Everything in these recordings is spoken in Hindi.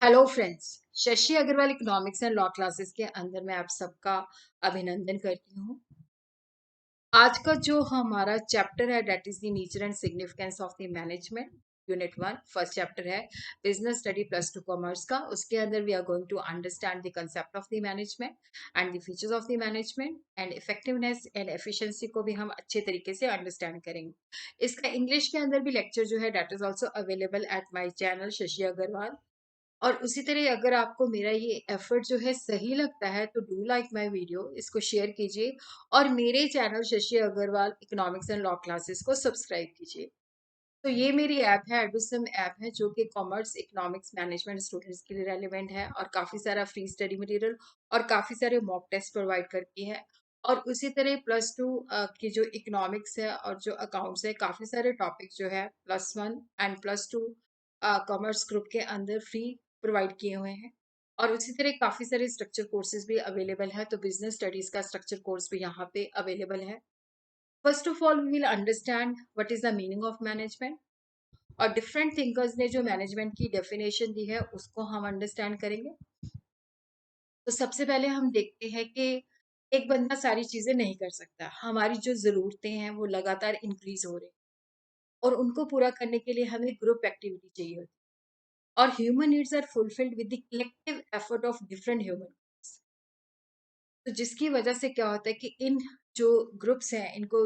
Hello friends. Shashi Agarwal economics and law classes के अंदर मैं आप सबका अभिनंदन करती हूँ। आज का जो हमारा चैप्टर है that is the nature and significance of the management. Unit 1 first chapter है बिजनेस स्टडी +2 कॉमर्स का। उसके अंदर we are going to understand the concept of the management and the features of the management and effectiveness and efficiency को भी हम अच्छे तरीके से अंडरस्टैंड करेंगे। इसका इंग्लिश के अंदर भी लेक्चर जो है that is also available at my channel Shashi Agarwal. और उसी तरह अगर आपको मेरा ये एफर्ट जो है सही लगता है तो डू लाइक माय वीडियो, इसको शेयर कीजिए और मेरे channel Shashi Agarwal economics and law classes को सब्सक्राइब कीजिए। तो ये मेरी ऐप है, एडुसम ऐप है, जो कि कॉमर्स इकोनॉमिक्स मैनेजमेंट स्टूडेंट्स के लिए रेलिवेंट है और काफ़ी सारा फ्री स्टडी मटेरियल और काफ़ी सारे मॉक टेस्ट प्रोवाइड करती है। और उसी तरह +2 की जो इकोनॉमिक्स है और जो अकाउंट्स है, काफ़ी सारे टॉपिक जो है +1 एंड +2 कॉमर्स ग्रुप के अंदर फ्री प्रोवाइड किए हुए हैं। और उसी तरह काफ़ी सारे स्ट्रक्चर कोर्सेज भी अवेलेबल है, तो बिजनेस स्टडीज का स्ट्रक्चर कोर्स भी यहाँ पे अवेलेबल है। First of all we will understand what is the meaning of management और डिफरेंट थिंकर्स ने जो मैनेजमेंट की डेफिनेशन दी है उसको हम अंडरस्टैंड करेंगे। तो सबसे पहले हम देखते हैं कि एक बंदा सारी चीजें नहीं कर सकता। हमारी जो जरूरतें हैं वो लगातार इंक्रीज हो रही और उनको पूरा करने के लिए हमें ग्रुप एक्टिविटी चाहिए होती है। और human needs are fulfilled with the collective effort of different human. तो जिसकी वजह से क्या होता है कि इन जो ग्रुप्स हैं इनको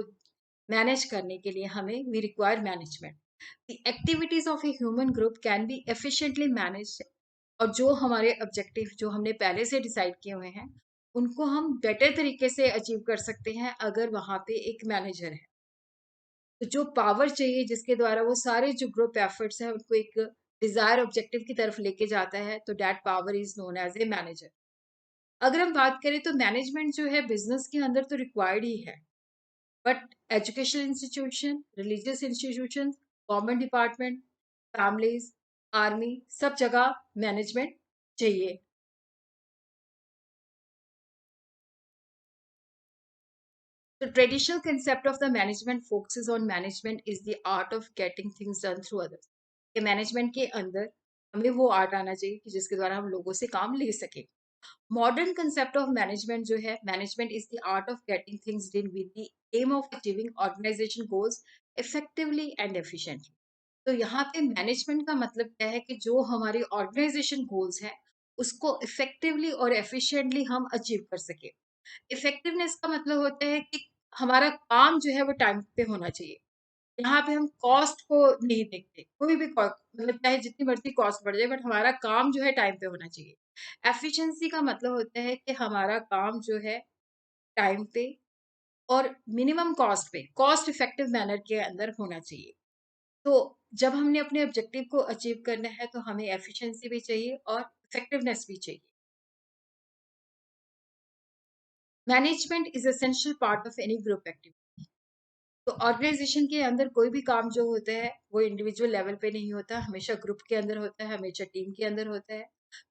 मैनेज करने के लिए हमें we require management. The activities of a human group can be efficiently manage. और जो हमारे ऑब्जेक्टिव जो हमने पहले से डिसाइड किए हुए हैं उनको हम बेटर तरीके से अचीव कर सकते हैं अगर वहां पे एक मैनेजर है। तो जो पावर चाहिए जिसके द्वारा वो सारे जो ग्रुप एफर्ट्स हैं उनको एक डिजायर ऑब्जेक्टिव की तरफ लेके जाता है, तो that power is known as a manager. अगर हम बात करें तो मैनेजमेंट जो है बिजनेस के अंदर तो रिक्वायर्ड ही है, but educational institution, religious institution, government department, families, army, सब जगह मैनेजमेंट चाहिए। The traditional concept of the management focuses on management is the art of getting things done through others. कि मैनेजमेंट के अंदर हमें वो आर्ट आना चाहिए कि जिसके द्वारा हम लोगों से काम ले सके। मॉडर्न कंसेप्ट ऑफ मैनेजमेंट जो है, management is the art of getting things done with the aim of achieving organisation goals effectively and efficiently. तो यहाँ पे मैनेजमेंट का मतलब क्या है कि जो हमारे ऑर्गेनाइजेशन गोल्स हैं उसको इफेक्टिवली और एफिशिएंटली हम अचीव कर सके। इफेक्टिवनेस का मतलब होता है कि हमारा काम जो है वो टाइम पे होना चाहिए। यहाँ पे हम कॉस्ट को नहीं देखते, कोई भी कॉस्ट, मतलब चाहे जितनी मर्जी कॉस्ट बढ़ जाए बट हमारा काम जो है टाइम पे होना चाहिए। एफिशिएंसी का मतलब होता है कि हमारा काम जो है टाइम पे और मिनिमम कॉस्ट पे, कॉस्ट इफेक्टिव मैनर के अंदर होना चाहिए। तो जब हमने अपने ऑब्जेक्टिव को अचीव करना है तो हमें एफिशिएंसी भी चाहिए और इफेक्टिवनेस भी चाहिए। Management is essential part of any group activity. तो ऑर्गेनाइजेशन के अंदर कोई भी काम जो होता है वो इंडिविजुअल लेवल पे नहीं होता, हमेशा ग्रुप के अंदर होता है, हमेशा टीम के अंदर होता है।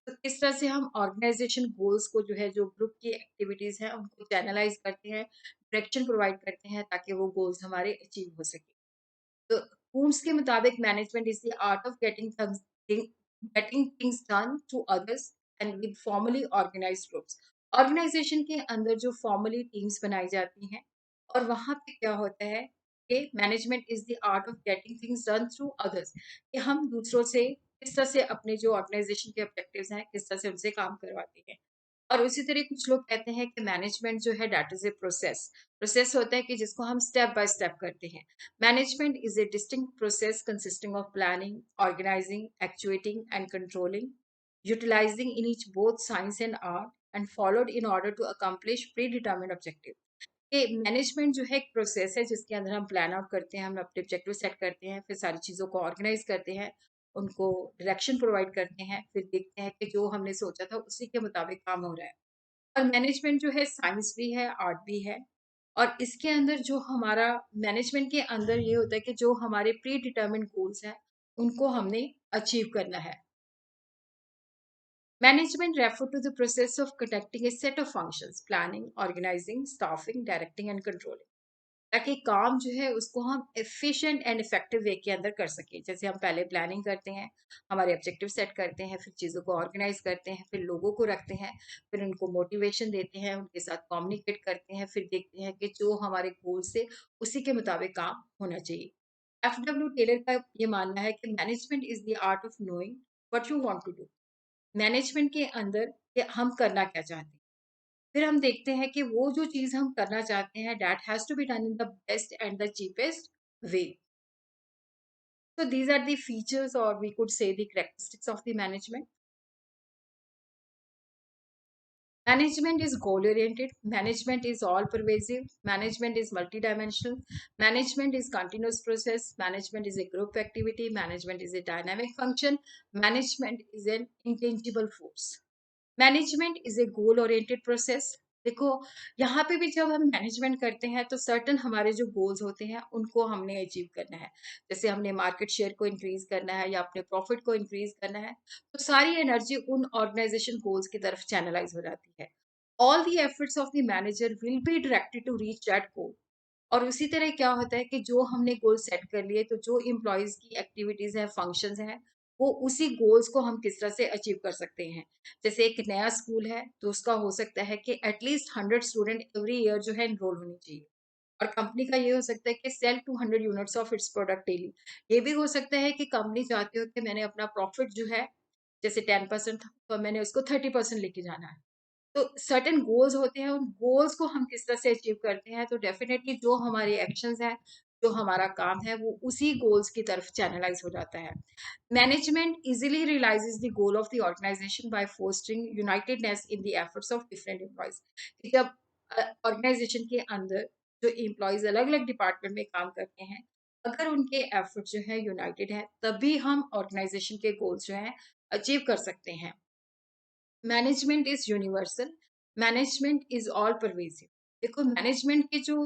तो किस तरह से हम ऑर्गेनाइजेशन गोल्स को जो है, जो ग्रुप की एक्टिविटीज हैं उनको चैनलाइज करते हैं, डायरेक्शन प्रोवाइड करते हैं ताकि वो गोल्स हमारे अचीव हो सके। तो कून्स के मुताबिक management is the art of getting things done to others and with formally organised groups. Organisation के अंदर जो फॉर्मली टीम्स बनाई जाती हैं और वहां पे क्या होता है कि management is the art of getting things done through others, कि हम दूसरों से किस तरह से अपने जो ऑर्गेनाइजेशन के ऑब्जेक्टिव्स हैं किस तरह से उनसे काम करवाते हैं। और उसी तरह कुछ लोग कहते हैं कि मैनेजमेंट जो है that is a process. Process होता है कि जिसको हम स्टेप बाय स्टेप करते हैं। Management is a distinct process consisting of planning, organising, actuating and controlling, utilising in each both science and art and followed in order to accomplish predetermined objective। कि मैनेजमेंट जो है एक प्रोसेस है जिसके अंदर हम प्लान आउट करते हैं, हम अपने ऑब्जेक्टिव सेट करते हैं, फिर सारी चीज़ों को ऑर्गेनाइज करते हैं, उनको डायरेक्शन प्रोवाइड करते हैं, फिर देखते हैं कि जो हमने सोचा था उसी के मुताबिक काम हो रहा है। और मैनेजमेंट जो है साइंस भी है, आर्ट भी है। और इसके अंदर जो हमारा मैनेजमेंट के अंदर ये होता है कि जो हमारे प्री डिटर्मिन्ड गोल्स हैं उनको हमने अचीव करना है। Management refer to the process of conducting a set of functions, planning, organizing, staffing, directing, and controlling. ताकि काम जो है उसको हम एफिशिएंट एंड इफेक्टिव वे के अंदर कर सकें। जैसे हम पहले प्लानिंग करते हैं, हमारे ऑब्जेक्टिव सेट करते हैं, फिर चीज़ों को ऑर्गेनाइज करते हैं, फिर लोगों को रखते हैं, फिर उनको मोटिवेशन देते हैं, उनके साथ कम्युनिकेट करते हैं, फिर देखते हैं कि जो हमारे गोल से उसी के मुताबिक काम होना चाहिए। एफडब्ल्यू टेलर का ये मानना है कि management is the art of knowing what you want to do. Management के अंदर कि हम करना क्या चाहते हैं, फिर हम देखते हैं कि वो जो चीज़ हम करना चाहते हैं that has to be done in the best and the cheapest way. So these are the features, or we could say the characteristics of the management. Management is goal oriented, management is all pervasive, management is multidimensional, management is continuous process, management is a group activity, management is a dynamic function, management is an intangible force. Management is A goal oriented process. देखो, यहाँ पे भी जब हम मैनेजमेंट करते हैं तो सर्टन हमारे जो गोल्स होते हैं उनको हमने अचीव करना है। जैसे हमने मार्केट शेयर को इंक्रीज करना है या अपने प्रॉफिट को इंक्रीज करना है, तो सारी एनर्जी उन ऑर्गेनाइजेशन गोल्स की तरफ चैनलाइज हो जाती है। All the efforts of the manager will be directed to reach that goal. और उसी तरह क्या होता है कि जो हमने गोल सेट कर लिए, तो जो एम्प्लॉयज की एक्टिविटीज है, फंक्शंस हैं, वो उसी गोल्स को हम किस तरह से अचीव कर सकते हैं। जैसे एक नया स्कूल है तो उसका हो सकता है कि एटलीस्ट 100 स्टूडेंट एवरी ईयर जो है एनरोल होनी चाहिए। और कंपनी का ये हो सकता है कि sell 200 units of its product daily. ये भी हो सकता है कि कंपनी चाहती हो कि मैंने अपना प्रॉफिट जो है, जैसे 10% था तो मैंने उसको 30% लेके जाना है। तो सर्टेन गोल्स होते हैं, उन गोल्स को हम किस तरह से अचीव करते हैं, तो डेफिनेटली जो हमारे एक्शंस हैं, जो हमारा काम है, वो उसी गोल्स की तरफ चैनलाइज हो जाता है। Management easily realises the goal of the organisation by fostering unitedness in the efforts of different employees. जब ऑर्गेनाइजेशन के अंदर जो एम्प्लॉयज अलग अलग डिपार्टमेंट में काम करते हैं, अगर उनके एफर्ट जो है यूनाइटेड है, तभी हम ऑर्गेनाइजेशन के गोल्स जो है अचीव कर सकते हैं। Management is universal, management is all pervasive. देखो, मैनेजमेंट की जो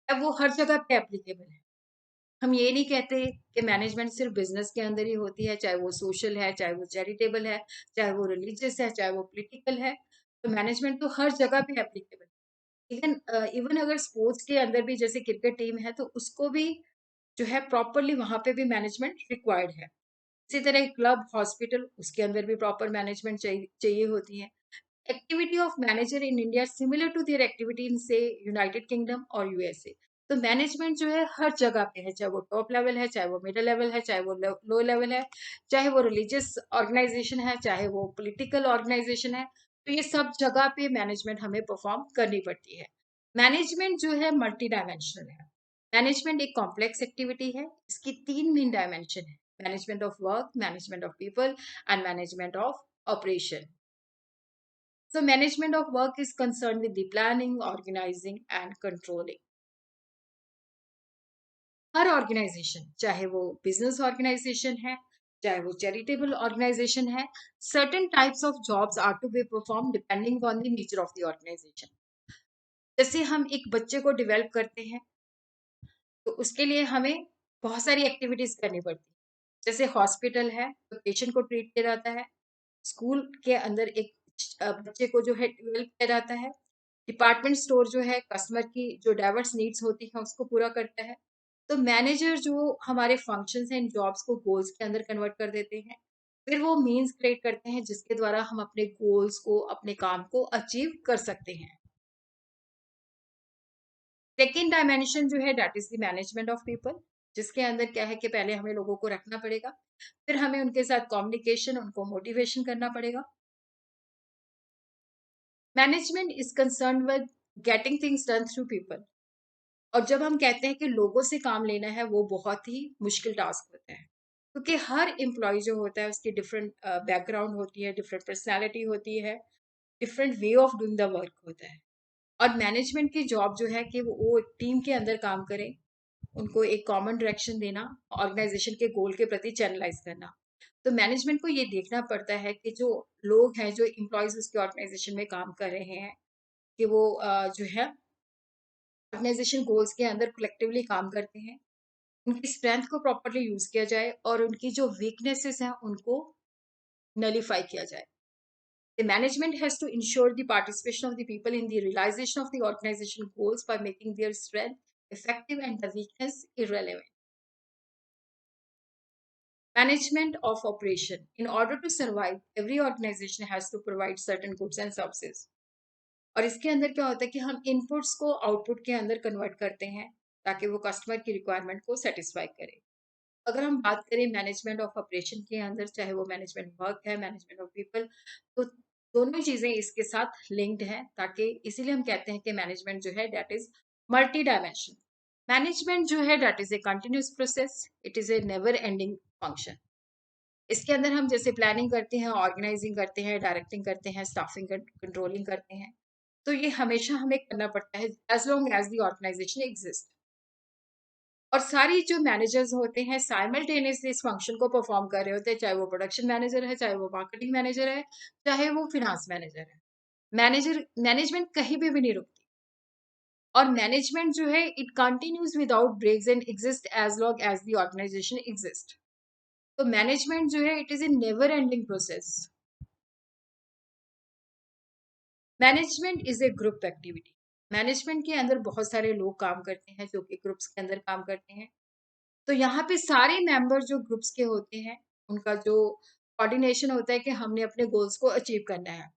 है वो हर जगह पे एप्लीकेबल है। हम ये नहीं कहते कि मैनेजमेंट सिर्फ बिजनेस के अंदर ही होती है, चाहे वो सोशल है, चाहे वो चैरिटेबल है, चाहे वो रिलीजियस है, चाहे वो पॉलिटिकल है। तो मैनेजमेंट तो हर जगह पे एप्लीकेबल है। इवन इवन अगर स्पोर्ट्स के अंदर भी जैसे क्रिकेट टीम है, तो उसको भी जो है प्रॉपरली वहां पे भी मैनेजमेंट रिक्वायर्ड है। इसी तरह क्लब, हॉस्पिटल, उसके अंदर भी प्रॉपर मैनेजमेंट चाहिए होती है। Activity of manager in India similar to their activity in से यूनाइटेड किंगडम और यूएसए। तो मैनेजमेंट जो है हर जगह पे है, चाहे वो टॉप लेवल है, चाहे वो मिडिल लेवल है, चाहे वो लो लेवल है, चाहे वो रिलीजियस ऑर्गेनाइजेशन है, चाहे वो पॉलिटिकल ऑर्गेनाइजेशन है। तो ये सब जगह पे मैनेजमेंट हमें परफॉर्म करनी पड़ती है। मैनेजमेंट जो है मल्टी डायमेंशनल है। मैनेजमेंट एक कॉम्प्लेक्स एक्टिविटी है। इसकी 3 मेन डायमेंशन है: management of work, management of people and management of operation. So management of work is concerned with the planning, organizing and controlling. हर ऑर्गेनाइजेशन, चाहे वो बिजनेस ऑर्गेनाइजेशन है, चाहे वो चैरिटेबल ऑर्गेनाइजेशन है, certain types of jobs are to be performed depending on the nature of the organization. जैसे हम एक बच्चे को डेवलप करते हैं, तो उसके लिए हमें बहुत सारी एक्टिविटीज करनी पड़ती है। जैसे हॉस्पिटल है तो पेशेंट को ट्रीट किया जाता है। स्कूल के अंदर एक बच्चे को जो है डेवलप किया जाता है। डिपार्टमेंट स्टोर जो है कस्टमर की जो डाइवर्स नीड्स होती है उसको पूरा करता है। तो मैनेजर जो हमारे फंक्शंस हैं, इन जॉब्स को गोल्स के अंदर कन्वर्ट कर देते हैं। फिर वो मीन्स क्रिएट करते हैं जिसके द्वारा हम अपने गोल्स को, अपने काम को अचीव कर सकते हैं। सेकेंड डायमेंशन जो है that is the management of people, जिसके अंदर क्या है कि पहले हमें लोगों को रखना पड़ेगा, फिर हमें उनके साथ कम्युनिकेशन, उनको मोटिवेशन करना पड़ेगा। Management is concern with getting things done through people. और जब हम कहते हैं कि लोगों से काम लेना है, वो बहुत ही मुश्किल टास्क होता है, क्योंकि हर एम्प्लॉय जो होता है उसकी डिफरेंट बैकग्राउंड होती है, डिफरेंट पर्सनैलिटी होती है, different way of doing the work होता है। और मैनेजमेंट की जॉब जो है कि वो एक टीम के अंदर काम करें, उनको एक कॉमन डायरेक्शन देना, ऑर्गेनाइजेशन के गोल के प्रति चैनलाइज करना। तो मैनेजमेंट को ये देखना पड़ता है कि जो लोग हैं, जो एम्प्लॉयज उसके ऑर्गेनाइजेशन में काम कर रहे हैं, कि वो जो है ऑर्गेनाइजेशन गोल्स के अंदर कलेक्टिवली काम करते हैं, उनकी स्ट्रेंथ को प्रॉपरली यूज किया जाए और उनकी जो वीकनेसेस हैं उनको नलीफाई किया जाए। The management has to ensure the participation of the people in the realization of the organization goals by making their strength effective and the weakness irrelevant. Management of operation. In order to survive, every organization has to provide certain goods and services. और इसके अंदर क्या होता है कि हम इनपुट्स को आउटपुट के अंदर कन्वर्ट करते हैं ताकि वो कस्टमर की रिक्वायरमेंट को सेटिस्फाई करे। अगर हम बात करें मैनेजमेंट ऑफ ऑपरेशन के अंदर, चाहे वो मैनेजमेंट वर्क है, मैनेजमेंट ऑफ पीपल, तो दोनों चीजें इसके साथ लिंक्ड हैं, ताकि इसीलिए हम कहते हैं कि मैनेजमेंट जो है that is multi dimension. Management जो है that is a continuous process, it is a never ending function. इसके अंदर हम जैसे प्लानिंग करते हैं, ऑर्गेनाइजिंग करते हैं, डायरेक्टिंग करते हैं, स्टाफिंग कंट्रोलिंग करते हैं, तो ये हमेशा हमें करना पड़ता है as long as the organization exist. और सारी जो मैनेजर्स होते हैं साइमल्टेनियसली इस फंक्शन को परफॉर्म कर रहे होते हैं, चाहे वो प्रोडक्शन मैनेजर है, चाहे वो मार्केटिंग मैनेजर है, चाहे वो फिनांस मैनेजर है। मैनेजमेंट कहीं भी नहीं रुकती। और मैनेजमेंट जो है it continues without breaks and exist as long as the organization exist. तो मैनेजमेंट जो है it is a never ending process. Management is a group activity. Management के अंदर बहुत सारे लोग काम करते हैं जो कि ग्रुप्स के अंदर काम करते हैं। तो यहाँ पे सारे मेंबर जो ग्रुप्स के होते हैं, उनका जो कोऑर्डिनेशन होता है कि हमने अपने गोल्स को अचीव करना है।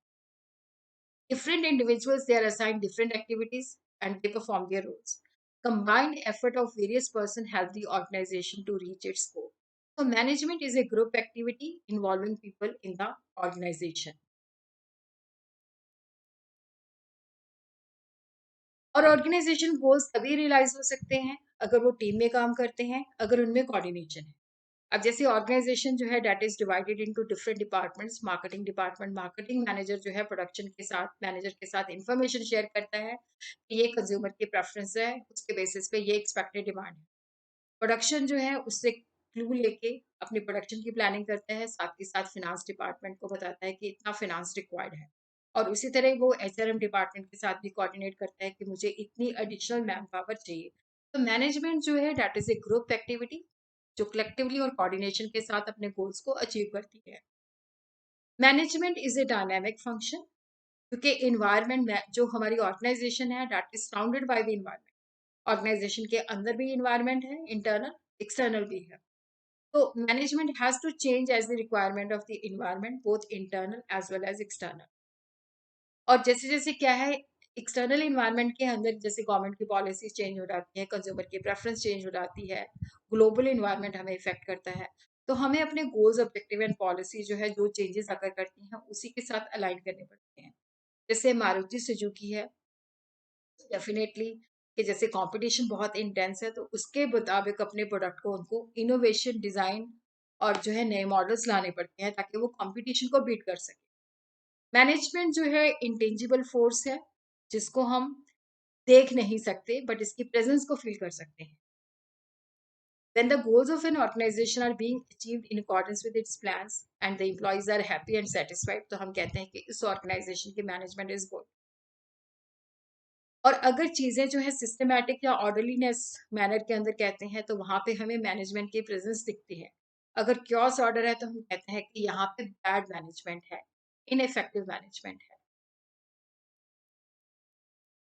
Different individuals they are assign different activities and they perform their roles. Combined effort of various person help the organization to reach its goal. So management is a group activity involving people in the organization. और ऑर्गेनाइजेशन गोल्स तभी रियलाइज हो सकते हैं अगर वो टीम में काम करते हैं, अगर उनमें कोऑर्डिनेशन है। अब जैसे ऑर्गेनाइजेशन जो है that is divided into different departments. Marketing department, marketing manager जो है प्रोडक्शन के साथ मैनेजर के साथ इंफॉर्मेशन शेयर करता है कि ये कंज्यूमर की प्रेफरेंस है, उसके बेसिस पे ये एक्सपेक्टेड डिमांड है। प्रोडक्शन जो है उससे क्लू लेके अपनी प्रोडक्शन की प्लानिंग करता है, साथ ही साथ फिनांस डिपार्टमेंट को बताता है कि इतना फिनांस रिक्वायर्ड है। और उसी तरह वो एचआरएम डिपार्टमेंट के साथ भी कोऑर्डिनेट करता है कि मुझे इतनी एडिशनल मैन पावर चाहिए। तो मैनेजमेंट जो है that is a group activity जो कलेक्टिवली और कोऑर्डिनेशन के साथ अपने गोल्स को अचीव करती है। Management is a dynamic function, क्योंकि इन्वायरमेंट में जो हमारी ऑर्गेनाइजेशन है that is surrounded by the environment. Organization के अंदर भी इन्वायरमेंट है, इंटरनल एक्सटर्नल भी है। तो management has to change as the requirement of the environment, both internal as well as external. और जैसे जैसे क्या है, एक्सटर्नल इन्वायरमेंट के अंदर जैसे गवर्नमेंट की पॉलिसीज चेंज हो जाती है, कंज्यूमर की प्रेफरेंस चेंज हो जाती है, ग्लोबल इन्वायरमेंट हमें इफेक्ट करता है, तो हमें अपने गोल्स, ऑब्जेक्टिव एंड पॉलिसी जो है जो चेंजेस अगर करती हैं उसी के साथ अलाइन करने पड़ते हैं। जैसे मारुति सुजुकी है, डेफिनेटली कि जैसे कंपटीशन बहुत इंटेंस है, तो उसके मुताबिक अपने प्रोडक्ट को उनको इनोवेशन, डिजाइन और जो है नए मॉडल्स लाने पड़ते हैं ताकि वो कंपटीशन को बीट कर सके। मैनेजमेंट जो है इंटेंजिबल फोर्स है जिसको हम देख नहीं सकते बट इसकी प्रेजेंस को फील कर सकते हैं। When the goals of an organization are being achieved in accordance with its plans and the employees are happy and satisfied, तो हम कहते हैं कि इस ऑर्गेनाइजेशन की मैनेजमेंट इज गुड। और अगर चीजें जो है सिस्टमैटिक या ऑर्डरलीनेस मैनर के अंदर कहते हैं तो वहां पे हमें मैनेजमेंट की प्रेजेंस दिखती है। अगर क्योस ऑर्डर है तो हम कहते हैं कि यहाँ पे बैड मैनेजमेंट है, इनफेक्टिव मैनेजमेंट है।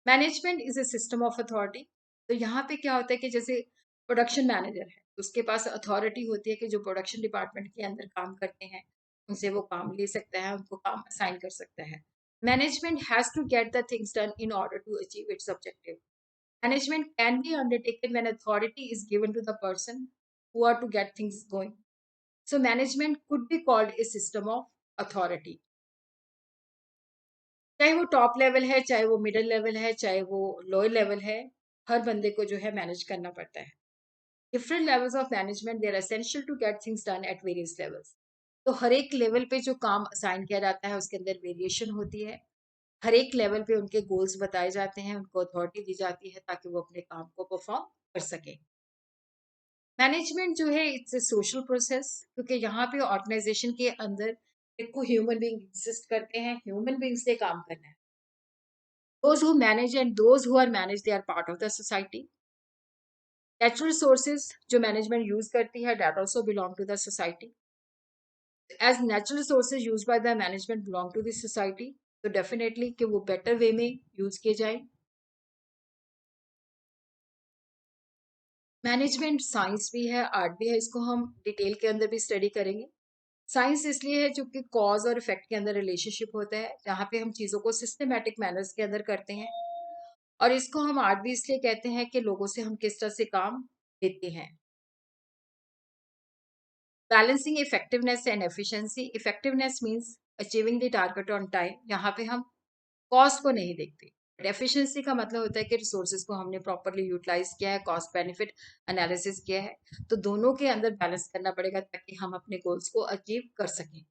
Management is A system of authority. तो यहाँ पे क्या होता है कि जैसे प्रोडक्शन मैनेजर है, उसके पास अथॉरिटी होती है कि जो प्रोडक्शन डिपार्टमेंट के अंदर काम करते हैं उनसे वो काम ले सकता है, उनको काम असाइन कर सकता है। Management has to get the things done in order to achieve its objective. Management can be undertaken when authority is given to the person who are to get things going. So management could be called a system of authority. चाहे वो टॉप लेवल है, चाहे वो मिडिल लेवल है, चाहे वो लोअर लेवल है, हर बंदे को जो है मैनेज करना पड़ता है। Different levels of management they are essential to get things done at various levels. तो हर एक लेवल पे जो काम असाइन किया जाता है उसके अंदर वेरिएशन होती है। हर एक लेवल पे उनके गोल्स बताए जाते हैं, उनको अथॉरिटी दी जाती है ताकि वो अपने काम को परफॉर्म कर सके। मैनेजमेंट जो है इट्स ए सोशल प्रोसेस, क्योंकि यहाँ पे ऑर्गेनाइजेशन के अंदर देखो ह्यूमन बीइंग एग्जिस्ट करते हैं, ह्यूमन बीइंग से काम करना है। Those who manage and those who are manage they are part of the society. Natural resources जो मैनेजमेंट यूज करती है that also belong to the society. As natural resources use by the management belong to the society, तो डेफिनेटली कि वो बेटर वे में यूज किए जाए। मैनेजमेंट साइंस भी है, आर्ट भी है, इसको हम डिटेल के अंदर भी स्टडी करेंगे। साइंस इसलिए है क्योंकि कॉज और इफेक्ट के अंदर रिलेशनशिप होता है, जहाँ पे हम चीज़ों को सिस्टमैटिक मैनर्स के अंदर करते हैं। और इसको हम आर्ट भी इसलिए कहते हैं कि लोगों से हम किस तरह से काम लेते हैं। Balancing effectiveness and efficiency. Effectiveness means achieving the target on time, यहाँ पे हम कॉस्ट को नहीं देखते। एफिशिएंसी का मतलब होता है कि रिसोर्सेज को हमने प्रॉपरली यूटिलाइज किया है, कॉस्ट बेनिफिट एनालिसिस किया है। तो दोनों के अंदर बैलेंस करना पड़ेगा ताकि हम अपने गोल्स को अचीव कर सकें।